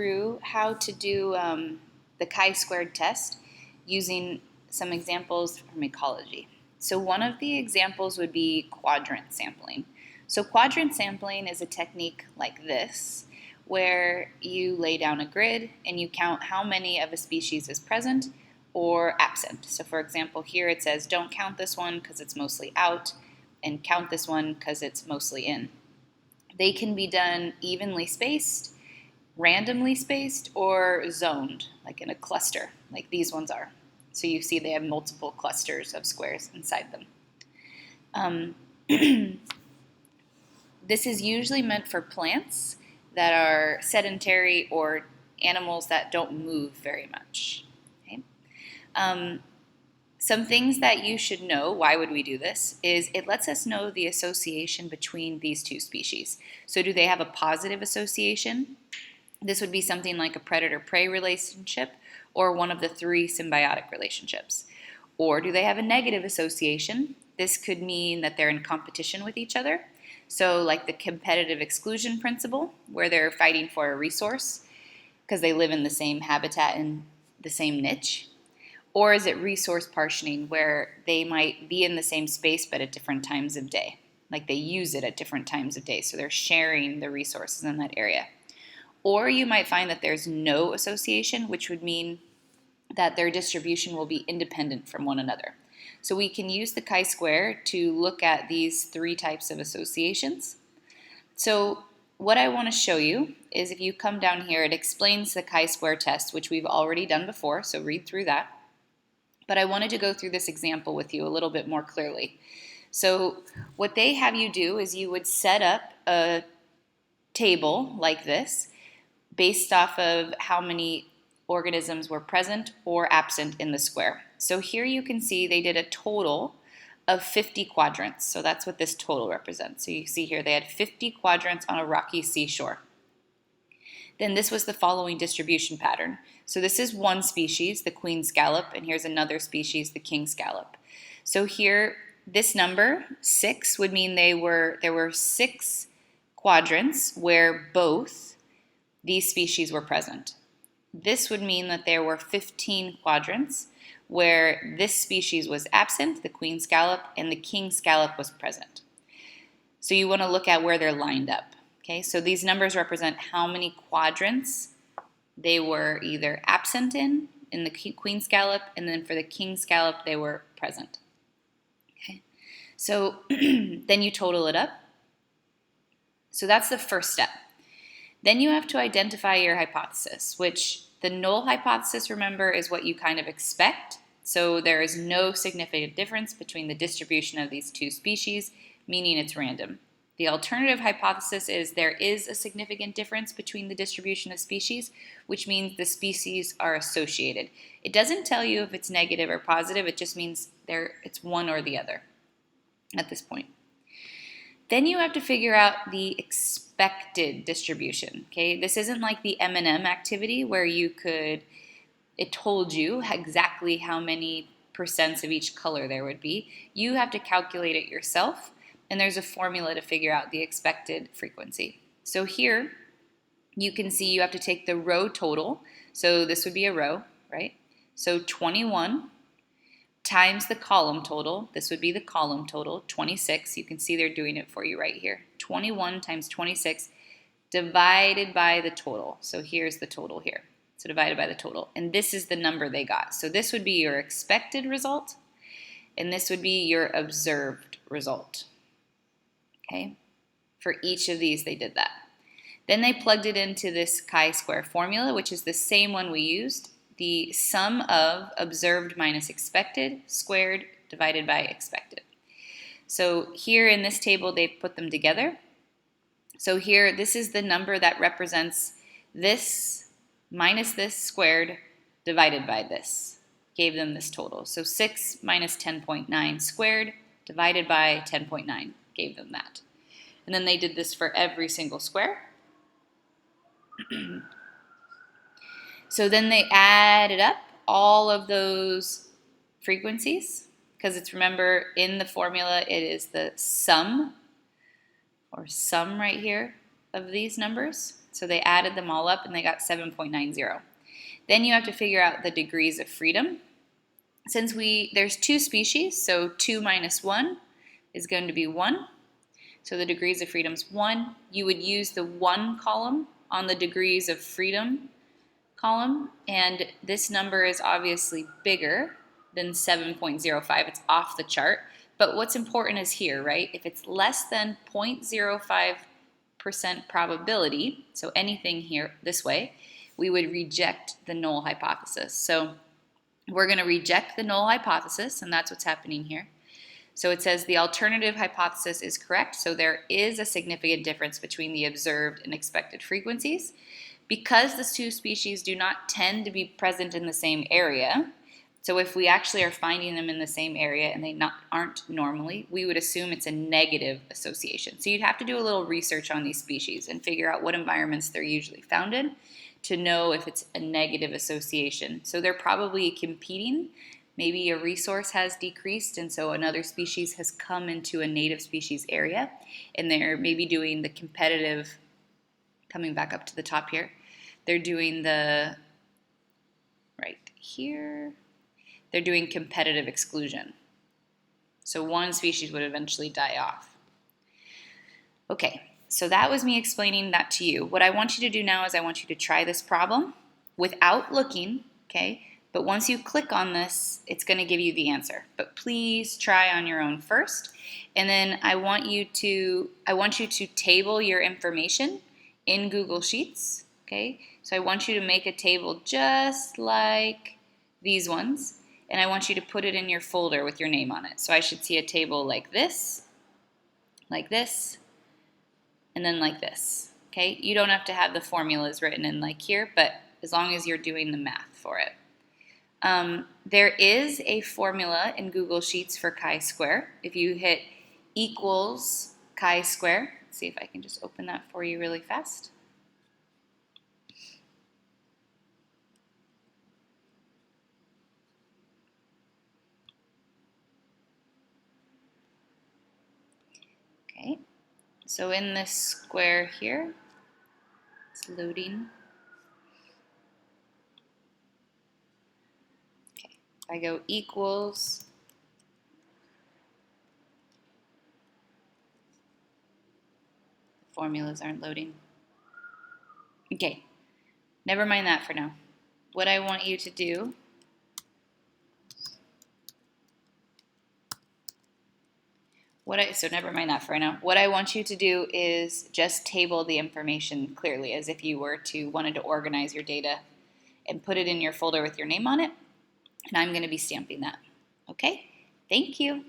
Through how to do the chi-squared test using some examples from ecology. So one of the examples would be quadrant sampling. So quadrant sampling is a technique like this, where you lay down a grid and you count how many of a species is present or absent. So for example, here it says don't count this one because it's mostly out, and count this one because it's mostly in. They can be done evenly spaced, randomly spaced, or zoned, like in a cluster, like these ones are. So you see they have multiple clusters of squares inside them. This is usually meant for plants that are sedentary or animals that don't move very much. Okay? Some things that you should know, why would we do this, is it lets us know the association between these two species. So do they have a positive association? This would be something like a predator-prey relationship or one of the three symbiotic relationships. Or do they have a negative association? This could mean that they're in competition with each other. So like the competitive exclusion principle, where they're fighting for a resource because they live in the same habitat and the same niche. Or is it resource partitioning, where they might be in the same space but at different times of day? Like they use it at different times of day, so they're sharing the resources in that area. Or you might find that there's no association, which would mean that their distribution will be independent from one another. So we can use the chi-square to look at these three types of associations. So what I want to show you is, if you come down here, it explains the chi-square test, which we've already done before, so read through that. But I wanted to go through this example with you a little bit more clearly. So what they have you do is you would set up a table like this based off of how many organisms were present or absent in the square. So here you can see they did a total of 50 quadrants. So that's what this total represents. So you see here they had 50 quadrants on a rocky seashore. Then this was the following distribution pattern. So this is one species, the queen scallop, and here's another species, the king scallop. So here, this number, 6, would mean there were 6 quadrants where both these species were present. This would mean that there were 15 quadrants where this species was absent, the queen scallop, and the king scallop was present. So you want to look at where they're lined up. Okay, so these numbers represent how many quadrants they were either absent in the queen scallop, and then for the king scallop they were present. Okay, so then you total it up. So that's the first step. Then you have to identify your hypothesis, which the null hypothesis, remember, is what you kind of expect. So there is no significant difference between the distribution of these two species, meaning it's random. The alternative hypothesis is there is a significant difference between the distribution of species, which means the species are associated. It doesn't tell you if it's negative or positive, it just means it's one or the other at this point. Then you have to figure out the expected distribution. Okay, this isn't like the M&M activity where it told you exactly how many percents of each color there would be. You have to calculate it yourself, and there's a formula to figure out the expected frequency. So here you can see you have to take the row total. So this would be a row, right? So 21 times the column total. This would be the column total, 26. You can see they're doing it for you right here. 21 times 26 divided by the total. So here's the total here. So divided by the total. And this is the number they got. So this would be your expected result, and this would be your observed result. Okay? For each of these, they did that. Then they plugged it into this chi-square formula, which is the same one we used. The sum of observed minus expected squared divided by expected. So here in this table, they've put them together. So here, this is the number that represents this minus this squared divided by this. Gave them this total. So 6 minus 10.9 squared divided by 10.9 gave them that. And then they did this for every single square. So then they added up all of those frequencies, because it's, remember, in the formula it is the sum, or sum right here, of these numbers. So they added them all up and they got 7.90. Then you have to figure out the degrees of freedom. Since there's two species, so 2 minus 1 is going to be 1. So the degrees of freedom is 1. You would use the 1 column on the degrees of freedom column, and this number is obviously bigger than 7.05. It's off the chart. But what's important is here, right? If it's less than 0.05% probability, so anything here this way, we would reject the null hypothesis. So we're going to reject the null hypothesis, and that's what's happening here. So it says the alternative hypothesis is correct, so there is a significant difference between the observed and expected frequencies. Because the two species do not tend to be present in the same area, so if we actually are finding them in the same area and they aren't normally, we would assume it's a negative association. So you'd have to do a little research on these species and figure out what environments they're usually found in to know if it's a negative association. So they're probably competing. Maybe a resource has decreased and so another species has come into a native species area and they're maybe doing the competitive, coming back up to the top here, they're doing the, right here, they're doing competitive exclusion. So one species would eventually die off. Okay, so that was me explaining that to you. What I want you to do now is I want you to try this problem without looking, okay? But once you click on this, it's going to give you the answer. But please try on your own first. And then I want you to table your information in Google Sheets, okay? So I want you to make a table just like these ones, and I want you to put it in your folder with your name on it. So I should see a table like this, and then like this, okay? You don't have to have the formulas written in like here, but as long as you're doing the math for it. There is a formula in Google Sheets for chi-square. If you hit equals chi-square, let's see if I can just open that for you really fast. Okay, so in this square here, it's loading. Okay, I go equals, formulas aren't loading. Okay, never mind that for now. What I want you to do so never mind that for now. What I want you to do is just table the information clearly as if you wanted to organize your data and put it in your folder with your name on it. And I'm going to be stamping that. Okay? Thank you.